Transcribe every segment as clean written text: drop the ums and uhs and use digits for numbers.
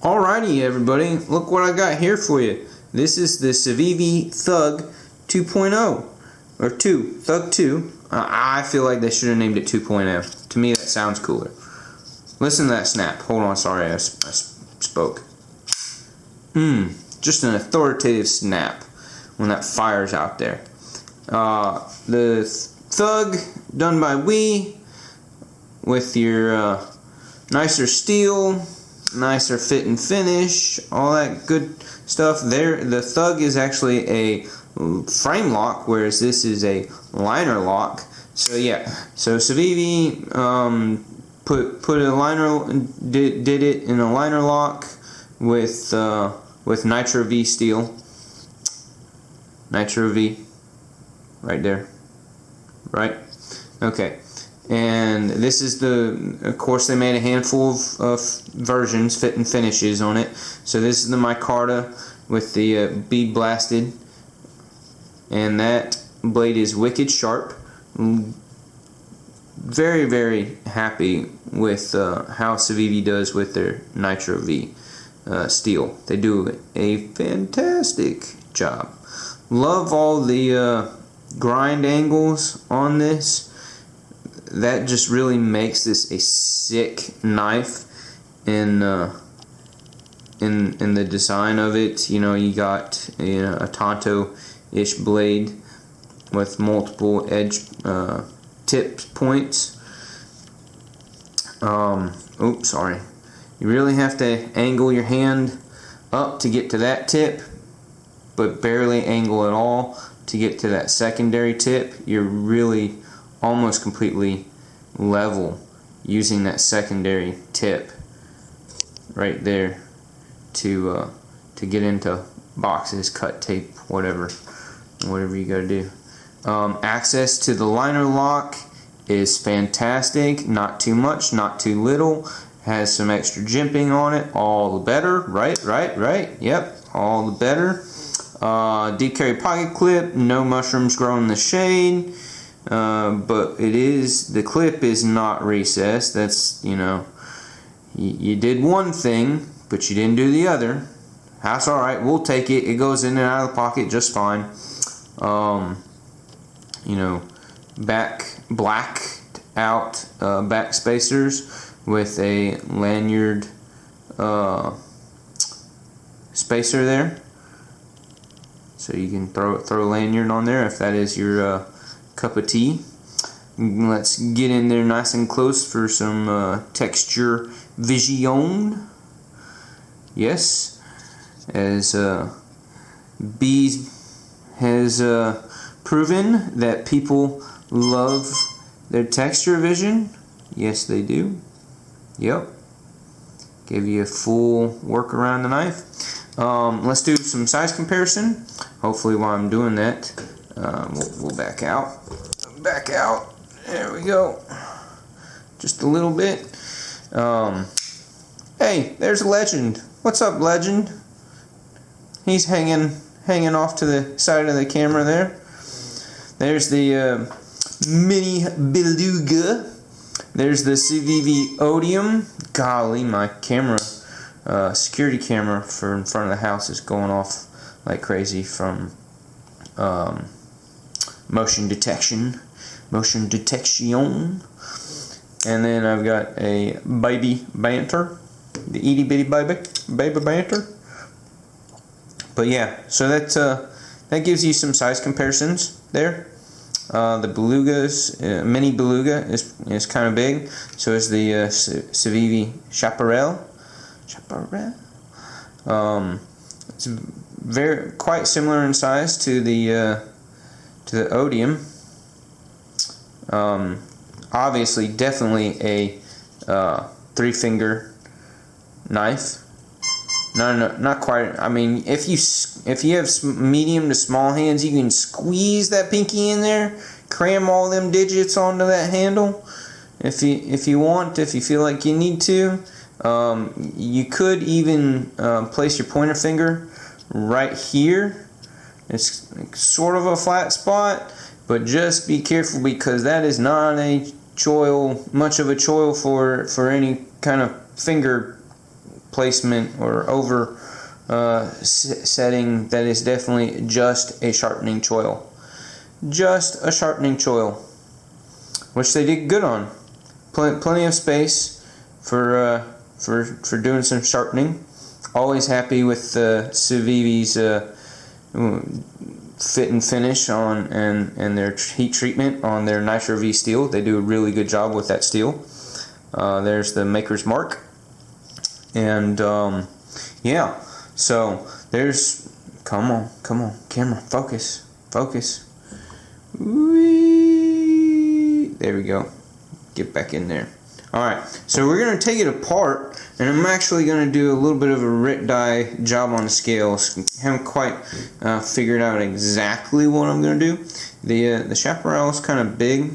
Alrighty everybody, look what I got here for you. This is the Civivi Thug 2.0, or 2, Thug 2. I feel like they should have named it 2.0. To me that sounds cooler. Listen to that snap. Hold on, sorry I spoke. Just an authoritative snap when that fires out there. The Thug done by We with your nicer steel, nicer fit and finish, all that good stuff there. The Thug is actually a frame lock, whereas this is a liner lock. So yeah, so Civivi put a liner, did it in a liner lock with Nitro V steel. Nitro V, right there, right? Okay. And this is of course they made a handful of versions, fit and finishes on it. So this is the micarta with the bead blasted, and that blade is wicked sharp. Very, very happy with how Civivi does with their Nitro V steel. They do a fantastic job. Love all the grind angles on this. That just really makes this a sick knife in the design of it. You know, you got a Tonto-ish blade with multiple edge tip points. Oops, sorry. You really have to angle your hand up to get to that tip, but barely angle at all to get to that secondary tip. You're really almost completely level using that secondary tip right there to get into boxes, cut tape, whatever you gotta do. Access to the liner lock is fantastic. Not too much, not too little. Has some extra jimping on it. All the better. Right. Yep. All the better. Deep carry pocket clip. No mushrooms grow in the shade. But the clip is not recessed. That's, you did one thing, but you didn't do the other. That's alright, we'll take it. It goes in and out of the pocket just fine. Blacked out back spacers with a lanyard spacer there. So you can throw a lanyard on there if that is your cup of tea. Let's get in there nice and close for some texture vision. Yes, as Bees has proven that people love their texture vision. Yes, they do. Yep. Give you a full work around the knife. Let's do some size comparison. Hopefully while I'm doing that, we'll back out. There we go. Just a little bit. Hey, there's Legend. What's up, Legend? He's hanging off to the side of the camera there. There's the Mini Beluga. There's the Civivi Odium. Golly, my camera, security camera for in front of the house is going off like crazy from motion detection. And then I've got a Baby Banter, the itty bitty baby Banter. But yeah, so that gives you some size comparisons there. The Beluga's Mini Beluga is kind of big. So is the Civivi Chaparral. It's quite similar in size to the Odium. Obviously, definitely a 3-finger knife. No, not quite. I mean, if you have medium to small hands, you can squeeze that pinky in there, cram all them digits onto that handle. If you want, if you feel like you need to, you could even place your pointer finger right here. It's sort of a flat spot, but just be careful because that is not much of a choil for any kind of finger placement or over setting, that is definitely just a sharpening choil. Just a sharpening choil, which they did good on. Plenty of space for doing some sharpening. Always happy with Civivi's fit and finish on and their heat treatment on their Nitro V steel. They do a really good job with that steel. There's the maker's mark, and yeah. So there's, come on, camera, focus. Whee! There we go. Get back in there. Alright, so we're going to take it apart, and I'm actually going to do a little bit of a Rit die job on the scales. Haven't quite figured out exactly what I'm going to do. The chaparral is kind of big,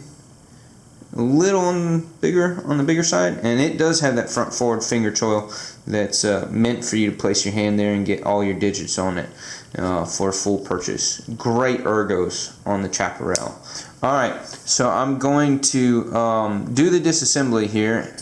a little on the bigger side, and it does have that front forward finger choil that's meant for you to place your hand there and get all your digits on it for a full purchase. Great ergos on the chaparral. Alright, so I'm going to do the disassembly here.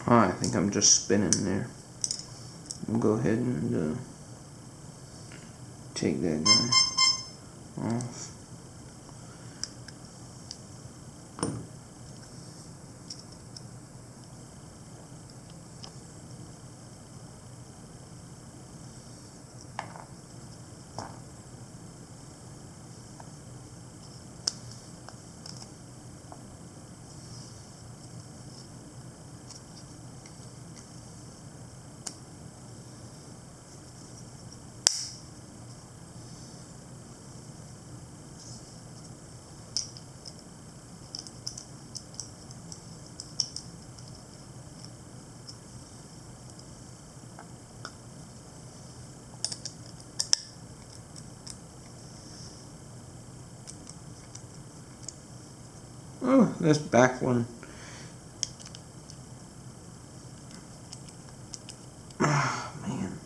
I think I'm just spinning there. We'll go ahead and take that guy off. Oh, this back one. Oh, man.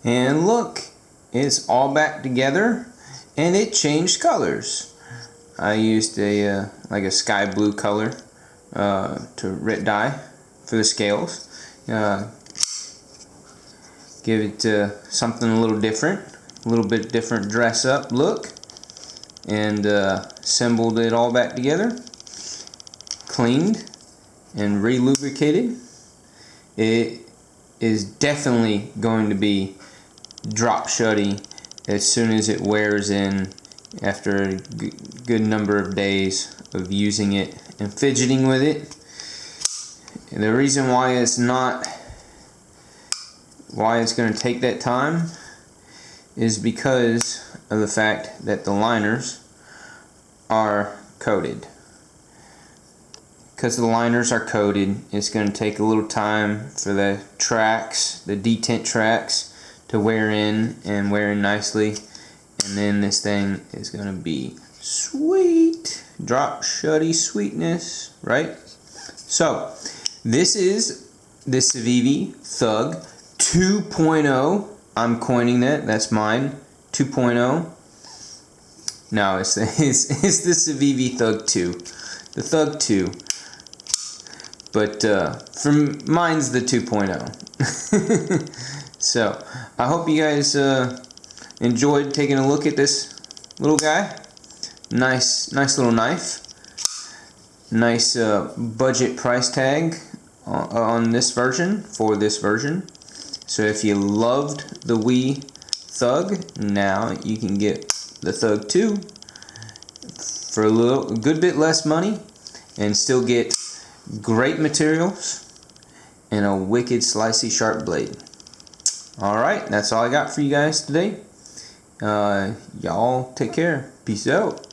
And look, it's all back together, and it changed colors. I used a like a sky blue color to Rit dye for the scales. Give it something a little different, a little bit different dress up look, and assembled it all back together, cleaned and re-lubricated. It is definitely going to be drop shutty as soon as it wears in after a good number of days of using it and fidgeting with it. And the reason why it's going to take that time is because of the fact that the liners are coated. Because the liners are coated, it's going to take a little time for the tracks, the detent tracks, to wear in and wear in nicely. And then this thing is going to be sweet. Drop shutty sweetness, right? So, this is the Civivi Thug 2.0. I'm coining that. That's mine. 2.0. No, it's the Civivi Thug 2. The Thug 2. But from mine's the 2.0. So, I hope you guys enjoyed taking a look at this little guy. Nice little knife. Nice budget price tag on this version, for this version. So if you loved the Wii Thug, now you can get the Thug 2 for a good bit less money and still get great materials and a wicked slicey sharp blade. Alright, that's all I got for you guys today. Y'all take care. Peace out.